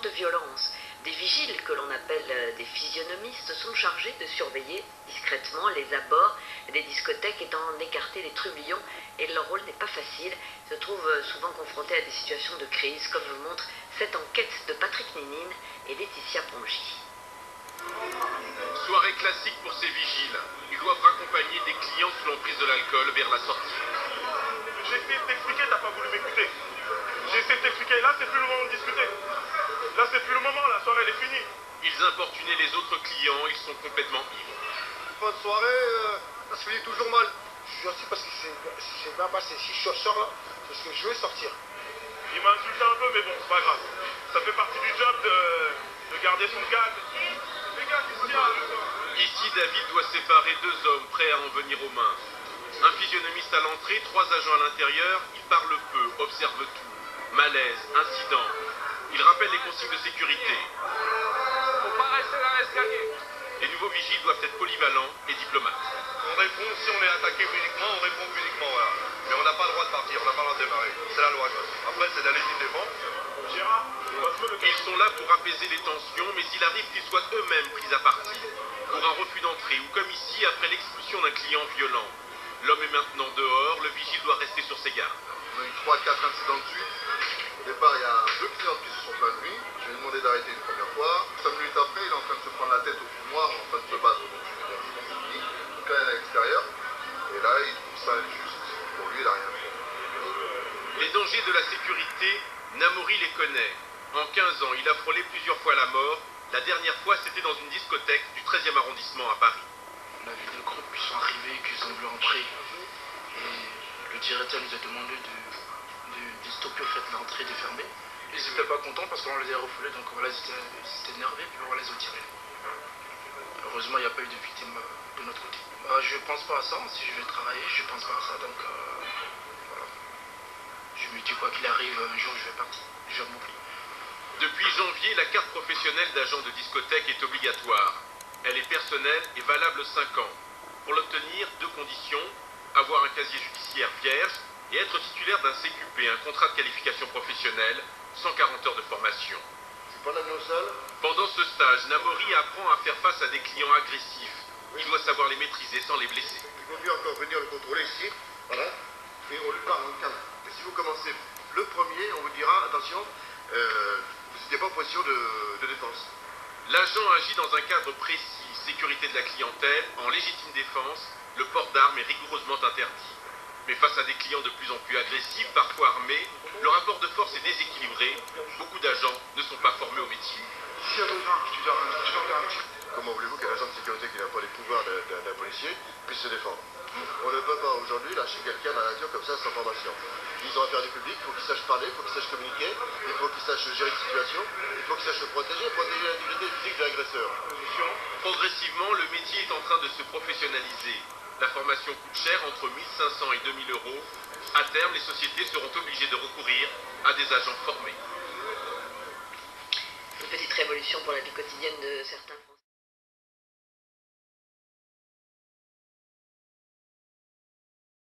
de violence. Des vigiles, que l'on appelle des physionomistes, sont chargés de surveiller discrètement les abords des discothèques étant écartés des trublions, et leur rôle n'est pas facile. Ils se trouvent souvent confrontés à des situations de crise, comme le montre cette enquête de Patrick Ninine et Laetitia Pongy. Soirée classique pour ces vigiles. Ils doivent raccompagner des clients sous l'emprise de l'alcool vers la sortie. J'ai essayé de t'expliquer, t'as pas voulu m'écouter. J'ai essayé de t'expliquer, là c'est plus le moment de discuter. Là c'est plus le moment, la soirée elle est finie. Ils importunaient les autres clients, ils sont complètement ivres. Fin de soirée, ça se finit toujours mal. Je suis assis parce que c'est bien passé. Si je sors là, c'est parce que je veux sortir. Il m'a insulté un peu, mais bon, c'est pas grave. Ça fait partie du job de garder son calme. Les gars, qu'est-ce qu'il y a? Ici, David doit séparer deux hommes prêts à en venir aux mains. Un physionomiste à l'entrée, trois agents à l'intérieur, ils parlent peu, observent tout. Malaise, incident. Ils rappellent les consignes de sécurité. Faut pas rester dans l'escalier. Les nouveaux vigiles doivent être polyvalents et diplomates. On répond, si on est attaqué physiquement, on répond physiquement, voilà. Mais on n'a pas le droit de partir, on n'a pas le droit de démarrer. C'est la loi, quoi. Après, c'est de la légitime défense. Gérard, Ils sont là pour apaiser les tensions, mais il arrive qu'ils soient eux-mêmes pris à partie. Pour un refus d'entrée, ou comme ici, après l'expulsion d'un client violent. L'homme est maintenant dehors, le vigile doit rester sur ses gardes. On a eu 3-4 incidents de suite. Au départ, il y a deux clients qui se sont plaints de lui. Je lui ai demandé d'arrêter une première fois. 5 minutes après, il est en train de se prendre la tête au fumoir, en train de se battre. Donc, je veux dire, c'est fini. Donc là, il est à l'extérieur. Et là, il trouve ça injuste. Pour lui, il n'a rien fait. Les dangers de la sécurité, Namori les connaît. En 15 ans, il a frôlé plusieurs fois la mort. La dernière fois, c'était dans une discothèque du 13e arrondissement à Paris. On a vu des groupes qui sont arrivés, qui ont voulu entrer. Et le directeur nous a demandé de stopper au fait l'entrée, de fermer. Ils n'étaient pas contents parce qu'on les a refoulés, donc voilà, ils étaient énervés, puis on les a tirés. Heureusement, il n'y a pas eu de victimes de notre côté. Je ne pense pas à ça, si je vais travailler, je ne pense pas à ça, donc voilà. Je me dis quoi qu'il arrive, un jour je vais partir, je vais m'oublier. Depuis janvier, la carte professionnelle d'agent de discothèque est obligatoire. Elle est personnelle et valable 5 ans. Pour l'obtenir, deux conditions: avoir un casier judiciaire vierge et être titulaire d'un CQP, un contrat de qualification professionnelle, 140 heures de formation. C'est pas l'amener au sol. Pendant ce stage, Namori apprend à faire face à des clients agressifs. Il doit savoir les maîtriser sans les blesser. Il vaut mieux encore venir le contrôler ici. Voilà. Et on lui parle en calme. Et si vous commencez le premier, on vous dira, attention, vous n'étiez pas en position de défense. L'agent agit dans un cadre précis, sécurité de la clientèle, en légitime défense. Le port d'armes est rigoureusement interdit. Mais face à des clients de plus en plus agressifs, parfois armés, le rapport de force est déséquilibré. Beaucoup d'agents ne sont pas formés au métier. Si comment voulez-vous qu'un agent de sécurité qui n'a pas les pouvoirs d'un policier puisse se défendre? On ne peut pas aujourd'hui lâcher quelqu'un dans la nature comme ça sans formation. Ils ont affaire du public, il faut qu'ils sachent parler, il faut qu'ils sachent communiquer, il faut qu'ils sachent gérer une situation, il faut qu'ils sachent se protéger l'intégrité physique de l'agresseur. Progressivement, le métier est en train de se professionnaliser. La formation coûte cher, entre 1500 et 2000 euros. À terme, les sociétés seront obligées de recourir à des agents formés. Une petite révolution pour la vie quotidienne de certains Français.